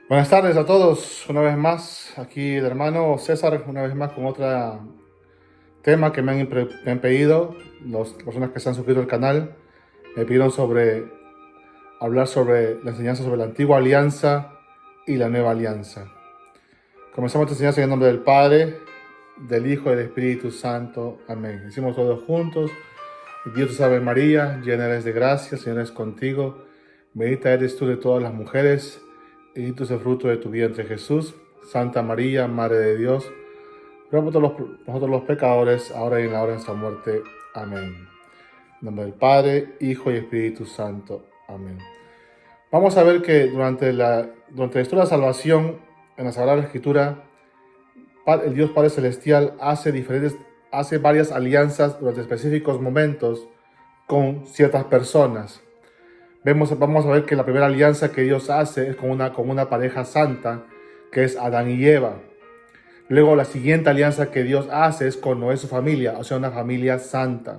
Buenas tardes a todos, una vez más, aquí el hermano César, una vez más con otro tema que me han pedido, las personas que se han suscrito al canal, me pidieron hablar sobre la enseñanza sobre la antigua alianza y la nueva alianza. Comenzamos esta enseñanza en el nombre del Padre, del Hijo y del Espíritu Santo. Amén. Decimos todos juntos: Dios te salve María, llena eres de gracia, Señor es contigo, bendita eres tú de todas las mujeres, y bendito es el fruto de tu vientre Jesús. Santa María, Madre de Dios, ruega por nosotros los pecadores, ahora y en la hora de nuestra muerte. Amén. En nombre del Padre, Hijo y Espíritu Santo. Amén. Vamos a ver que durante la historia de la salvación, en la Sagrada Escritura, el Dios Padre Celestial hace varias alianzas durante específicos momentos con ciertas personas. Vamos a ver que la primera alianza que Dios hace es con una pareja santa, que es Adán y Eva. Luego la siguiente alianza que Dios hace es con Noé y su familia, o sea, una familia santa.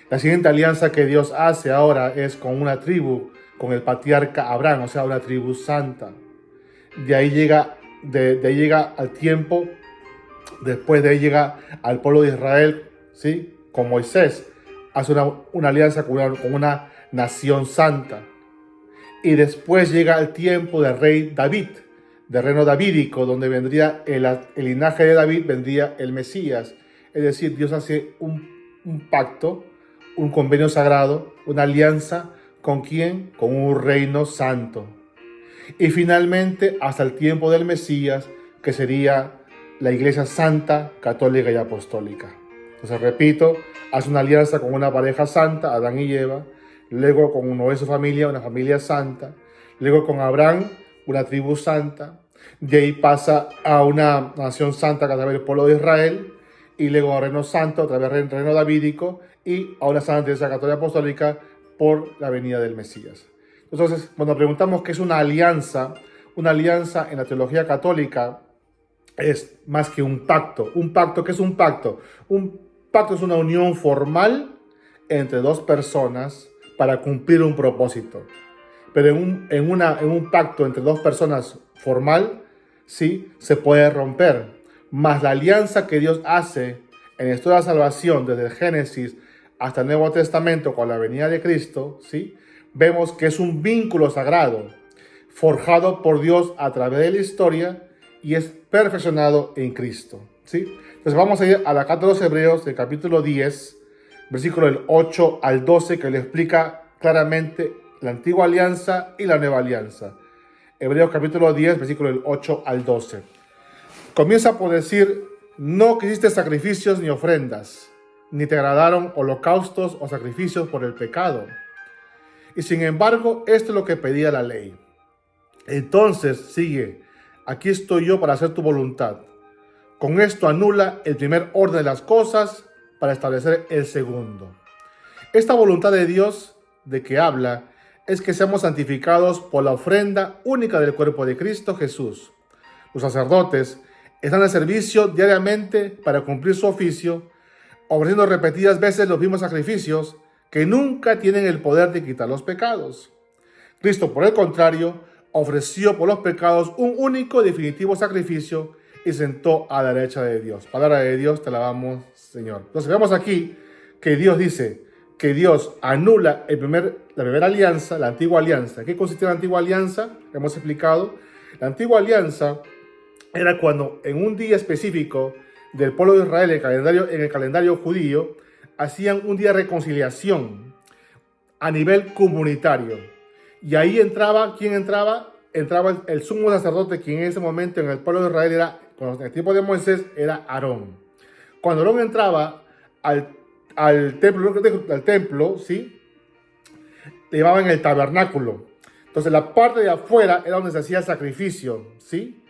La siguiente alianza que Dios hace ahora es con una tribu, con el patriarca Abraham, o sea, una tribu santa. De ahí llega al tiempo, después de ahí llega al pueblo de Israel, ¿sí? Con Moisés, hace una alianza con una nación santa. Y después llega el tiempo del rey David, del reino davídico, donde vendría el linaje de David, vendría el Mesías. Es decir, Dios hace un pacto, un convenio sagrado, una alianza. ¿Con quién? Con un reino santo. Y finalmente, hasta el tiempo del Mesías, que sería la Iglesia Santa, Católica y Apostólica. Entonces, repito, hace una alianza con una pareja santa, Adán y Eva, luego con Noé y su familia, una familia santa, luego con Abraham, una tribu santa, de ahí pasa a una nación santa a través del pueblo de Israel, y luego a reino santo a través del reino davídico, y a una santa iglesia católica apostólica por la venida del Mesías. Entonces, cuando preguntamos qué es una alianza en la teología católica es más que un pacto. ¿Un pacto? ¿Qué es un pacto? Un pacto es una unión formal entre dos personas para cumplir un propósito. Pero en un pacto entre dos personas formal, sí, se puede romper. Más la alianza que Dios hace en la historia de la salvación, desde el Génesis hasta el Nuevo Testamento, con la venida de Cristo, ¿sí? Vemos que es un vínculo sagrado, forjado por Dios a través de la historia y es perfeccionado en Cristo, ¿sí? Entonces vamos a ir a la carta de los Hebreos, del capítulo 10, versículo del 8 al 12, que le explica claramente la antigua alianza y la nueva alianza. Hebreos capítulo 10, versículo del 8 al 12. Comienza por decir: no quisiste sacrificios ni ofrendas, ni te agradaron holocaustos o sacrificios por el pecado. Y sin embargo, esto es lo que pedía la ley. Entonces, sigue: aquí estoy yo para hacer tu voluntad. Con esto anula el primer orden de las cosas para establecer el segundo. Esta voluntad de Dios de que habla es que seamos santificados por la ofrenda única del cuerpo de Cristo Jesús. Los sacerdotes están al servicio diariamente para cumplir su oficio, ofreciendo repetidas veces los mismos sacrificios que nunca tienen el poder de quitar los pecados. Cristo, por el contrario, ofreció por los pecados un único y definitivo sacrificio y sentó a la derecha de Dios. Palabra de Dios, te alabamos, Señor. Entonces vemos aquí que Dios dice que Dios anula la primera alianza, la antigua alianza. ¿Qué consistía la antigua alianza? Hemos explicado. La antigua alianza era cuando en un día específico del pueblo de Israel, en el calendario judío, hacían un día de reconciliación a nivel comunitario. Y ahí entraba, ¿quién entraba? Entraba el sumo sacerdote, quien en ese momento en el pueblo de Israel era, en el tiempo de Moisés, era Aarón. Cuando Aarón entraba al templo, ¿sí? Le llamaban el tabernáculo. Entonces la parte de afuera era donde se hacía el sacrificio, ¿sí?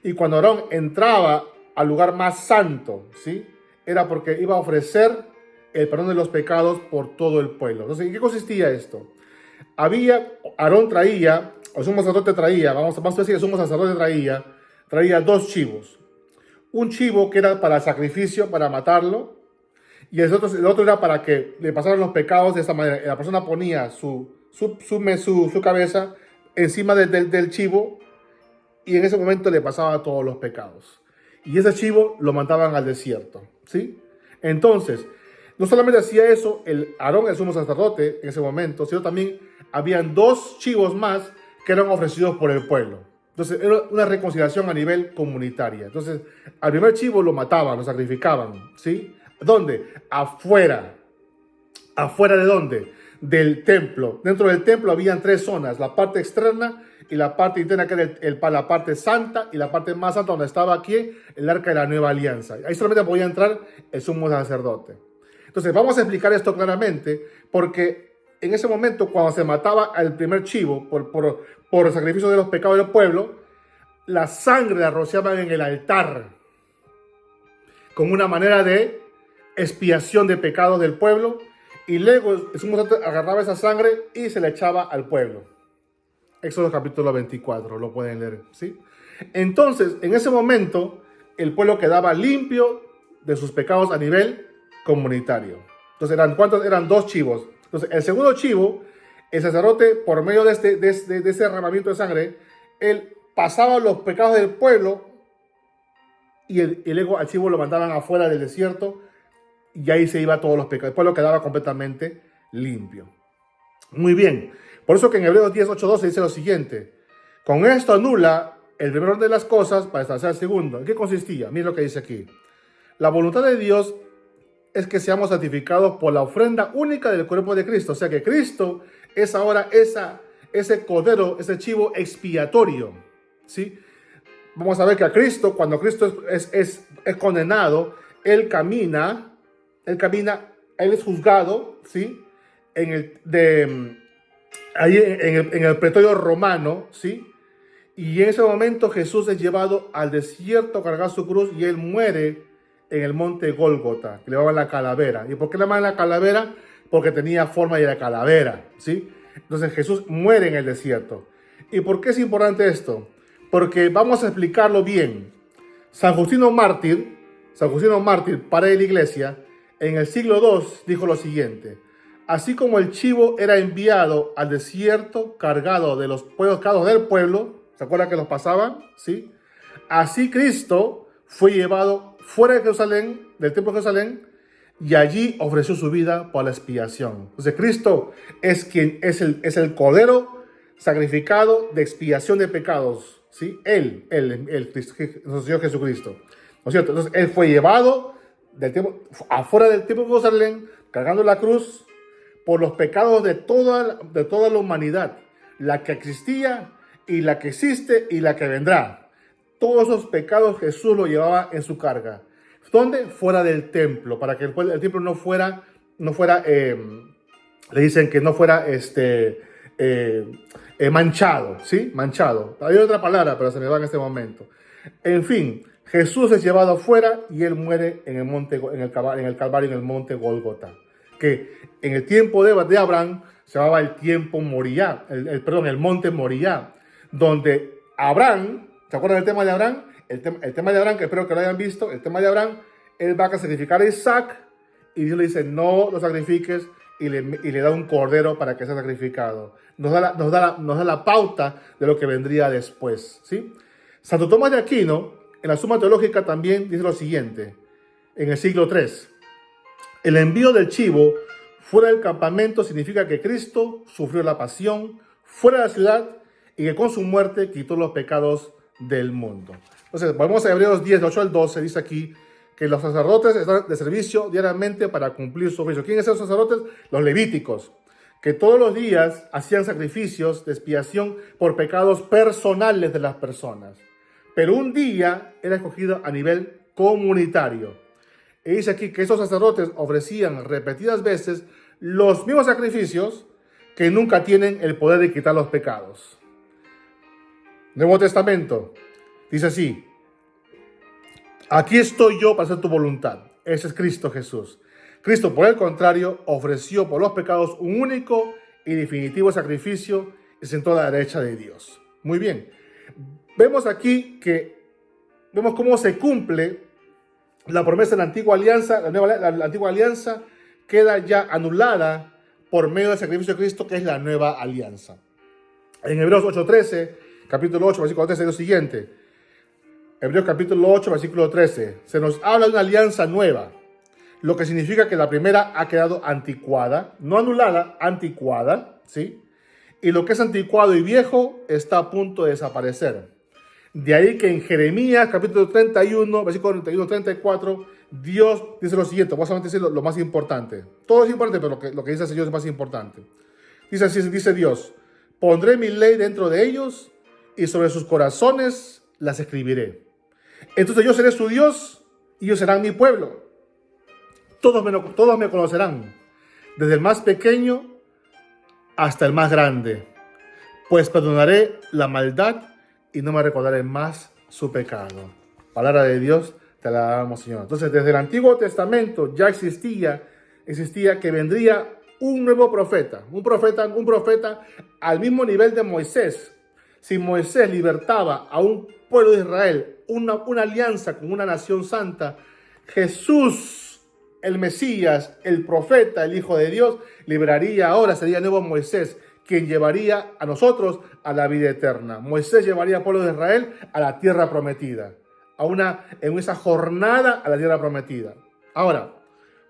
Y cuando Aarón entraba al lugar más santo, ¿sí? Era porque iba a ofrecer el perdón de los pecados por todo el pueblo. Entonces, ¿en qué consistía esto? Aarón traía, o el sumo sacerdote traía, vamos a decir, el sumo sacerdote traía dos chivos. Un chivo que era para el sacrificio, para matarlo, y el otro era para que le pasaran los pecados de esta manera. La persona ponía su cabeza encima del chivo y en ese momento le pasaba todos los pecados. Y ese chivo lo mandaban al desierto, ¿sí? Entonces, no solamente hacía eso Aarón, el sumo sacerdote, en ese momento, sino también habían 2 chivos más que eran ofrecidos por el pueblo. Entonces, era una reconciliación a nivel comunitaria. Entonces, al primer chivo lo mataban, lo sacrificaban, ¿sí? ¿Dónde? Afuera. ¿Afuera de dónde? Del templo. Dentro del templo habían 3 zonas, la parte externa y la parte interna, que era la parte santa, y la parte más santa donde estaba aquí el arca de la nueva alianza. Ahí solamente podía entrar el sumo sacerdote. Entonces vamos a explicar esto claramente, porque en ese momento, cuando se mataba al primer chivo por el sacrificio de los pecados del pueblo, la sangre la rociaban en el altar como una manera de expiación de pecados del pueblo, y luego el sumo sacerdote agarraba esa sangre y se la echaba al pueblo. Éxodo capítulo 24, lo pueden leer, ¿sí? Entonces, en ese momento, el pueblo quedaba limpio de sus pecados a nivel comunitario. Entonces, ¿cuántos? Eran 2 chivos. Entonces, el segundo chivo, el sacerdote, por medio de este derramamiento de sangre, él pasaba los pecados del pueblo, y luego al chivo lo mandaban afuera del desierto, y ahí se iba todos los pecados. El pueblo quedaba completamente limpio. Muy bien. Por eso que en Hebreos 10, 8, 12 dice lo siguiente: con esto anula el primer orden de las cosas para establecer el segundo. ¿En qué consistía? Miren lo que dice aquí. La voluntad de Dios es que seamos santificados por la ofrenda única del cuerpo de Cristo. O sea que Cristo es ahora ese cordero, ese chivo expiatorio, ¿sí? Vamos a ver que a Cristo, cuando Cristo es condenado, Él camina, Él es juzgado, ¿sí? Ahí en el pretorio romano, ¿sí? Y en ese momento Jesús es llevado al desierto a cargar su cruz, y Él muere en el monte Gólgota, que le llamaban la calavera. ¿Y por qué le llamaban la calavera? Porque tenía forma de la calavera, ¿sí? Entonces Jesús muere en el desierto. ¿Y por qué es importante esto? Porque vamos a explicarlo bien. San Justino Mártir, padre de la iglesia, en el siglo II dijo lo siguiente: así como el chivo era enviado al desierto cargado de los pecados del pueblo, ¿se acuerdan que los pasaban? ¿Sí? Así Cristo fue llevado fuera de Jerusalén, del templo de Jerusalén, y allí ofreció su vida por la expiación. Entonces Cristo es quien es el cordero sacrificado de expiación de pecados, ¿sí? Él, nuestro Señor Jesucristo, ¿no es cierto? Entonces Él fue llevado afuera del templo de Jerusalén, cargando la cruz, por los pecados de toda la humanidad, la que existía y la que existe y la que vendrá. Todos esos pecados Jesús los llevaba en su carga. ¿Dónde? Fuera del templo, para que el templo no fuera, le dicen que no fuera manchado, ¿sí? Manchado. Hay otra palabra, pero se me va en este momento. En fin, Jesús es llevado afuera y Él muere en el Calvario, en el monte Gólgota, que en el tiempo de Abraham se llamaba el tiempo Moriah, el monte Moriah, donde Abraham, ¿se acuerdan del tema de Abraham? El tema de Abraham, que espero que lo hayan visto, el tema de Abraham, él va a sacrificar a Isaac, y Dios le dice: no lo sacrifiques, y le da un cordero para que sea sacrificado. Nos da la pauta de lo que vendría después, ¿sí? Santo Tomás de Aquino, en la Suma Teológica, también dice lo siguiente, en el siglo III: el envío del chivo fuera del campamento significa que Cristo sufrió la pasión fuera de la ciudad y que con su muerte quitó los pecados del mundo. Entonces, vamos a Hebreos 10, 8 al 12, dice aquí que los sacerdotes están de servicio diariamente para cumplir su oficio. ¿Quiénes son los sacerdotes? Los levíticos, que todos los días hacían sacrificios de expiación por pecados personales de las personas. Pero un día era escogido a nivel comunitario. Y dice aquí que esos sacerdotes ofrecían repetidas veces los mismos sacrificios, que nunca tienen el poder de quitar los pecados. Nuevo Testamento dice así: aquí estoy yo para hacer tu voluntad. Ese es Cristo Jesús. Cristo, por el contrario, ofreció por los pecados un único y definitivo sacrificio y se sentó a la derecha de Dios. Muy bien. Vemos aquí vemos cómo se cumple la promesa de la antigua alianza. La antigua alianza queda ya anulada por medio del sacrificio de Cristo, que es la nueva alianza. En Hebreos 8:13 capítulo 8, versículo 13, es lo siguiente. Hebreos capítulo 8, versículo 13. Se nos habla de una alianza nueva, lo que significa que la primera ha quedado anticuada, no anulada, anticuada, ¿sí? Y lo que es anticuado y viejo está a punto de desaparecer. De ahí que en Jeremías capítulo 31, versículo 31-34, Dios dice lo siguiente, vamos a decir lo más importante. Todo es importante, pero lo que dice el Señor es más importante. Dice así, dice Dios, pondré mi ley dentro de ellos y sobre sus corazones las escribiré. Entonces yo seré su Dios y ellos serán mi pueblo. Todos me conocerán, desde el más pequeño hasta el más grande, pues perdonaré la maldad y no me recordaré más su pecado. Palabra de Dios, te la damos, Señor. Entonces, desde el Antiguo Testamento ya existía que vendría un nuevo profeta, un profeta al mismo nivel de Moisés. Si Moisés libertaba a un pueblo de Israel, una alianza con una nación santa, Jesús, el Mesías, el profeta, el Hijo de Dios, liberaría ahora, sería el nuevo Moisés, quien llevaría a nosotros a la vida eterna. Moisés llevaría al pueblo de Israel a la tierra prometida, en esa jornada a la tierra prometida. Ahora,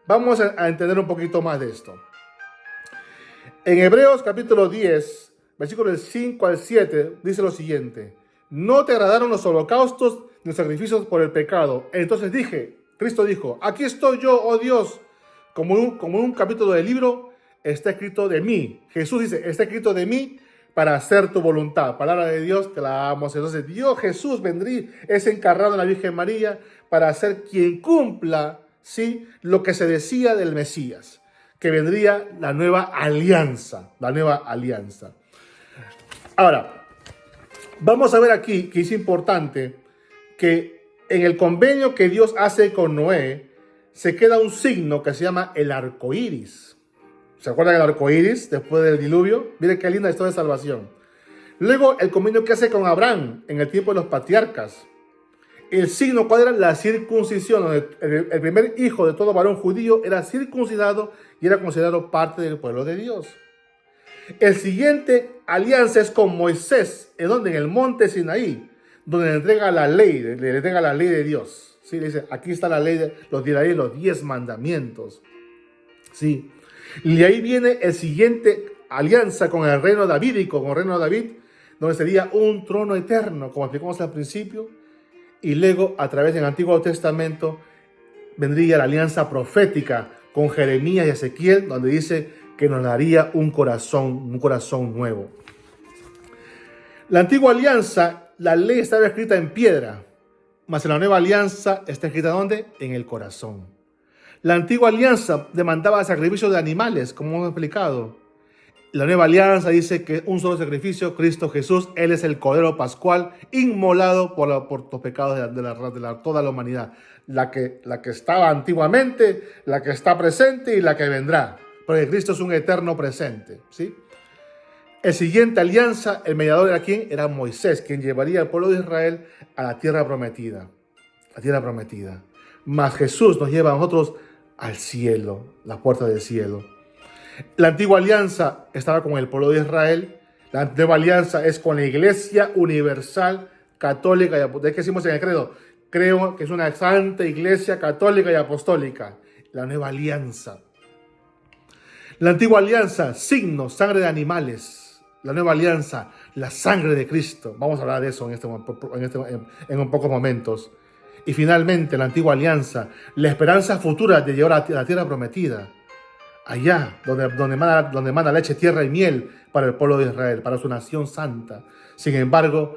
vamos a entender un poquito más de esto. En Hebreos capítulo 10, versículos 5 al 7, dice lo siguiente: no te agradaron los holocaustos ni los sacrificios por el pecado. Entonces Cristo dijo, aquí estoy yo, oh Dios, como un capítulo del libro está escrito de mí. Jesús dice, está escrito de mí para hacer tu voluntad. Palabra de Dios, te la damos. Entonces Dios, Jesús, es encarnado en la Virgen María para ser quien cumpla, ¿sí?, lo que se decía del Mesías, que vendría la nueva alianza, Ahora, vamos a ver aquí que es importante que en el convenio que Dios hace con Noé, se queda un signo que se llama el arco iris. ¿Se acuerdan del arco iris después del diluvio? Miren qué linda historia de salvación. Luego, el convenio que hace con Abraham en el tiempo de los patriarcas. El signo, ¿cuál era? La circuncisión, donde el primer hijo de todo varón judío era circuncidado y era considerado parte del pueblo de Dios. El siguiente alianza es con Moisés, en el monte Sinaí, donde le entrega la ley, de Dios. ¿Sí? Le dice, aquí está la ley, los 10 mandamientos. ¿Sí? Y de ahí viene el siguiente alianza con el reino davídico, donde sería un trono eterno, como explicamos al principio. Y luego, a través del Antiguo Testamento, vendría la alianza profética con Jeremías y Ezequiel, donde dice que nos daría un corazón nuevo. La antigua alianza, la ley estaba escrita en piedra, mas en la nueva alianza está escrita ¿dónde? En el corazón. La antigua alianza demandaba sacrificios de animales, como hemos explicado. La nueva alianza dice que un solo sacrificio, Cristo Jesús, Él es el Cordero Pascual, inmolado por los pecados de toda la humanidad. La que estaba antiguamente, la que está presente y la que vendrá. Porque Cristo es un eterno presente, ¿sí? El siguiente alianza, el mediador era ¿quién? Era Moisés, quien llevaría al pueblo de Israel a la tierra prometida. Mas Jesús nos lleva a nosotros al cielo, la puerta del cielo. La antigua alianza estaba con el pueblo de Israel. La nueva alianza es con la Iglesia Universal Católica y Apostólica. ¿Qué decimos en el credo? Creo que es una santa Iglesia Católica y Apostólica. La nueva alianza. La antigua alianza, signo, sangre de animales. La nueva alianza, la sangre de Cristo. Vamos a hablar de eso en un pocos momentos. Y finalmente, la antigua alianza, la esperanza futura de llegar a la tierra prometida. Allá, donde mana leche, tierra y miel para el pueblo de Israel, para su nación santa. Sin embargo,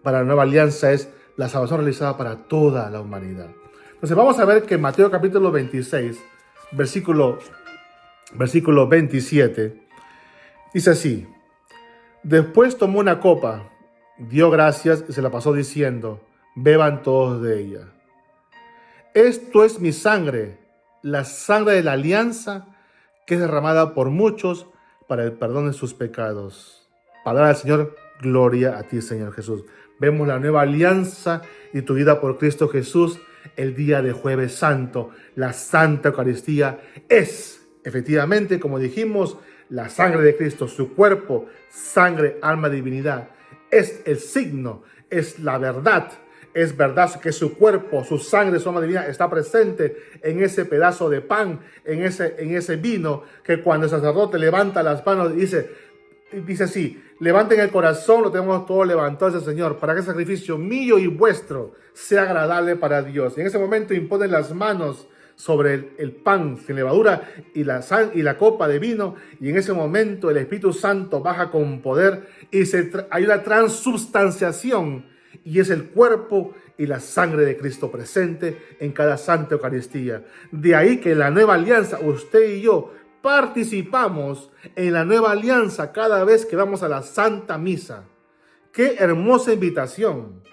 para la nueva alianza es la salvación realizada para toda la humanidad. Entonces vamos a ver que en Mateo capítulo 26, versículo 27, dice así: después tomó una copa, dio gracias y se la pasó diciendo, beban todos de ella. Esto es mi sangre, la sangre de la alianza, que es derramada por muchos para el perdón de sus pecados. Palabra del Señor, gloria a ti, Señor Jesús. Vemos la nueva alianza instituida por Cristo Jesús el día de Jueves Santo. La Santa Eucaristía es, efectivamente, como dijimos, la sangre de Cristo, su cuerpo, sangre, alma, divinidad. es el signo, es la verdad. Es verdad que su cuerpo, su sangre, su alma divina está presente en ese pedazo de pan, en ese vino, que cuando el sacerdote levanta las manos y dice así: levanten el corazón, lo tenemos todo levantado, ese Señor, para que el sacrificio mío y vuestro sea agradable para Dios. Y en ese momento imponen las manos sobre el pan sin levadura y la copa de vino, y en ese momento el Espíritu Santo baja con poder y hay una transubstanciación, y es el cuerpo y la sangre de Cristo presente en cada Santa Eucaristía. De ahí que en la nueva alianza usted y yo participamos en la nueva alianza cada vez que vamos a la Santa Misa. Qué hermosa invitación,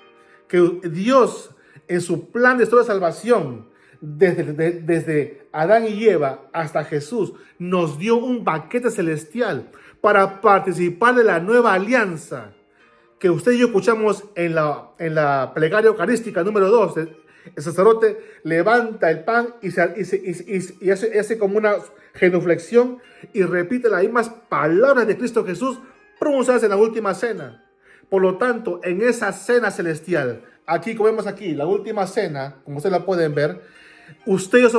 que Dios en su plan de toda salvación, desde Adán y Eva hasta Jesús, nos dio un banquete celestial para participar de la nueva alianza, que usted y yo escuchamos en la plegaria eucarística número 2. El sacerdote levanta el pan y hace como una genuflexión y repite las mismas palabras de Cristo Jesús pronunciadas en la última cena. Por lo tanto, en esa cena celestial, aquí, como vemos aquí, la última cena, como ustedes la pueden ver, usted y yo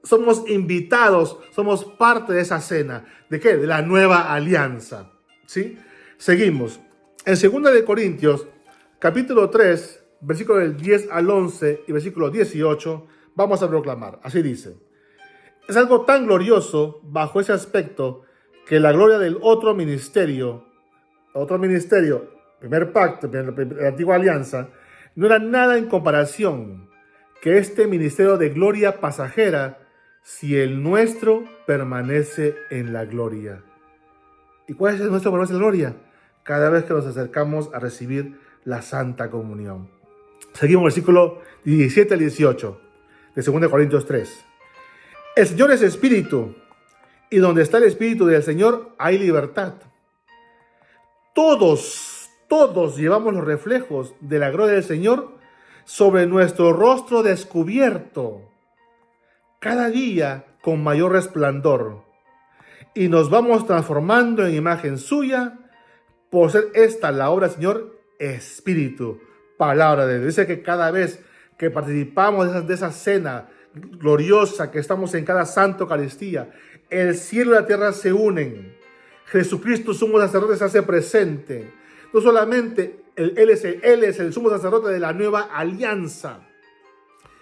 somos invitados, somos parte de esa cena. ¿De qué? De la nueva alianza. ¿Sí? Seguimos. En 2 de Corintios, capítulo 3, versículo del 10 al 11 y versículo 18, vamos a proclamar. Así dice: es algo tan glorioso bajo ese aspecto que la gloria del otro ministerio, primer pacto, la antigua alianza, no era nada en comparación que este ministerio de gloria pasajera, si el nuestro permanece en la gloria. ¿Y cuál es el nuestro permanece en la gloria? Cada vez que nos acercamos a recibir la Santa Comunión. Seguimos versículo 17 al 18 de 2 Corintios 3. El Señor es Espíritu, y donde está el Espíritu del Señor hay libertad. Todos llevamos los reflejos de la gloria del Señor sobre nuestro rostro descubierto, cada día con mayor resplandor, y nos vamos transformando en imagen suya, por ser esta la obra del Señor Espíritu, palabra de Dios. Dice que cada vez que participamos de esa cena gloriosa, que estamos en cada Santa Eucaristía, el cielo y la tierra se unen. Jesucristo, sumo sacerdote, se hace presente. No solamente Él es el sumo sacerdote de la nueva alianza,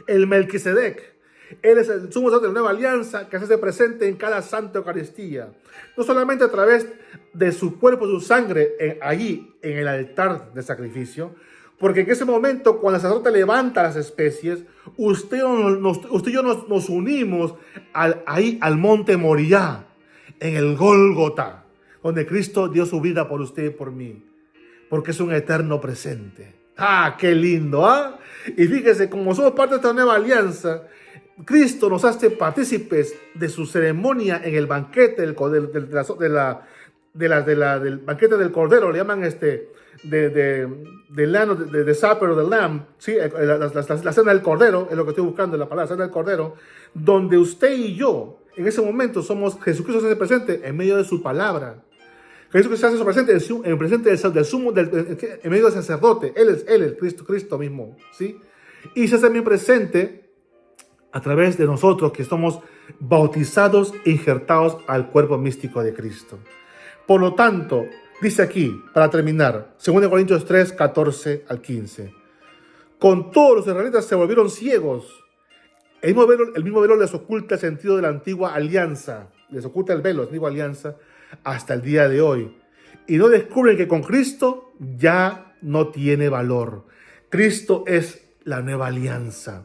el Melquisedec. Él es el sumo sacerdote de la nueva alianza que se hace presente en cada Santa Eucaristía. No solamente a través de su cuerpo, su sangre, allí en el altar de sacrificio, porque en ese momento, cuando el sacerdote levanta las especies, usted y yo nos unimos ahí al monte Moriah, en el Gólgota, donde Cristo dio su vida por usted y por mí, porque es un eterno presente. ¡Ah, qué lindo! ¿Ah? Y fíjese, como somos parte de esta nueva alianza, Cristo nos hace partícipes de su ceremonia en el banquete del banquete del Cordero, le llaman de Supper of the Lamb, ¿sí? La cena del Cordero, es lo que estoy buscando, la palabra cena del Cordero, donde usted y yo, en ese momento, Jesucristo se hace presente en medio de su palabra. Jesucristo se hace presente en presente en medio del sacerdote. Él es Cristo mismo, ¿sí? Y se hace bien presente a través de nosotros, que somos bautizados e injertados al cuerpo místico de Cristo. Por lo tanto, dice aquí, para terminar, 2 Corintios 3, 14 al 15. Con todos los israelitas se volvieron ciegos. El mismo velo les oculta el sentido de la antigua alianza. Les oculta el velo, la antigua alianza, hasta el día de hoy. Y no descubren que con Cristo ya no tiene valor. Cristo es la nueva alianza.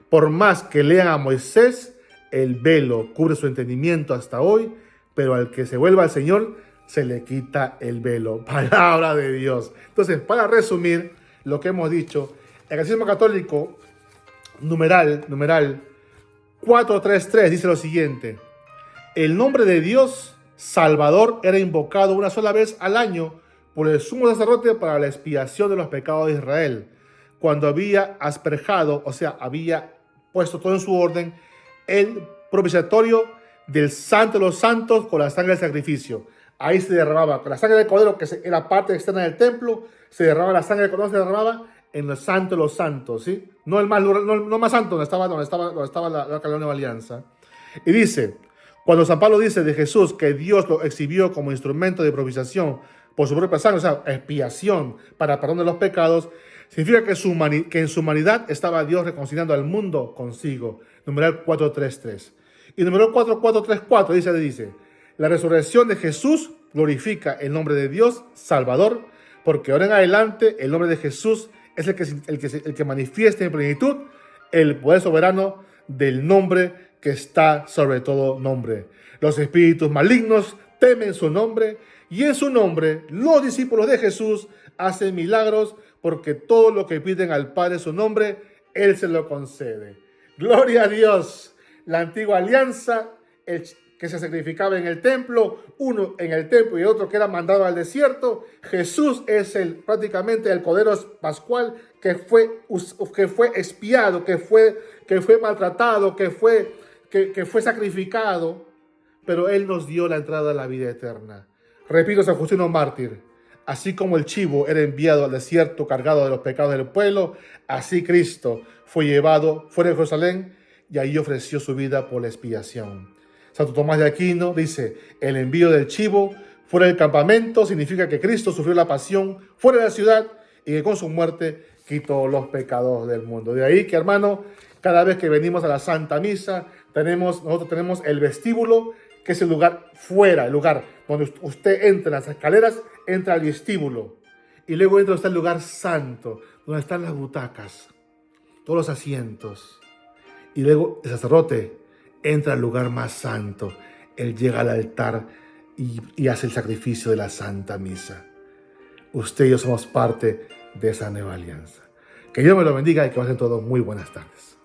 Por más que lean a Moisés, el velo cubre su entendimiento hasta hoy, pero al que se vuelva al Señor, se le quita el velo. Palabra de Dios. Entonces, para resumir lo que hemos dicho, el Catecismo Católico, numeral 433, dice lo siguiente: el nombre de Dios Salvador era invocado una sola vez al año por el sumo sacerdote para la expiación de los pecados de Israel, cuando había asperjado, o sea, había puesto todo en su orden, el propiciatorio del Santo de los Santos con la sangre del sacrificio. ahí se derramaba, con la sangre del cordero, que era parte externa del templo, se derramaba la sangre del cordero, se derramaba en el santo de los santos, ¿sí? No el más, no más santo, donde estaba la nueva alianza. Y dice, cuando San Pablo dice de Jesús que Dios lo exhibió como instrumento de propiación por su propia sangre, o sea, expiación para perdón de los pecados, significa que en su humanidad estaba Dios reconciliando al mundo consigo. Numeral 4.3.3. Y numeral 4.4.3.4 dice, la resurrección de Jesús glorifica el nombre de Dios Salvador, porque ahora en adelante el nombre de Jesús es el que manifiesta en plenitud el poder soberano del nombre que está sobre todo nombre. Los espíritus malignos temen su nombre, y en su nombre los discípulos de Jesús hacen milagros, porque todo lo que piden al Padre en su nombre, Él se lo concede. Gloria a Dios. La antigua alianza, que se sacrificaba en el templo, uno en el templo y otro que era mandado al desierto. Jesús es prácticamente el Cordero Pascual que fue expiado, que fue maltratado, que fue sacrificado, pero Él nos dio la entrada a la vida eterna. Repito, San Justino Mártir, así como el chivo era enviado al desierto cargado de los pecados del pueblo, así Cristo fue llevado fuera de Jerusalén y ahí ofreció su vida por la expiación. Santo Tomás de Aquino dice, el envío del chivo fuera del campamento significa que Cristo sufrió la pasión fuera de la ciudad y que con su muerte quitó los pecados del mundo. De ahí que, hermano, cada vez que venimos a la Santa Misa, nosotros tenemos el vestíbulo, que es el lugar fuera, el lugar donde usted entra en las escaleras, entra al vestíbulo. Y luego entra hasta el lugar santo, donde están las butacas, todos los asientos. Y luego el sacerdote entra al lugar más santo. Él llega al altar y hace el sacrificio de la Santa Misa. Usted y yo somos parte de esa nueva alianza. Que Dios me lo bendiga y que pasen todos muy buenas tardes.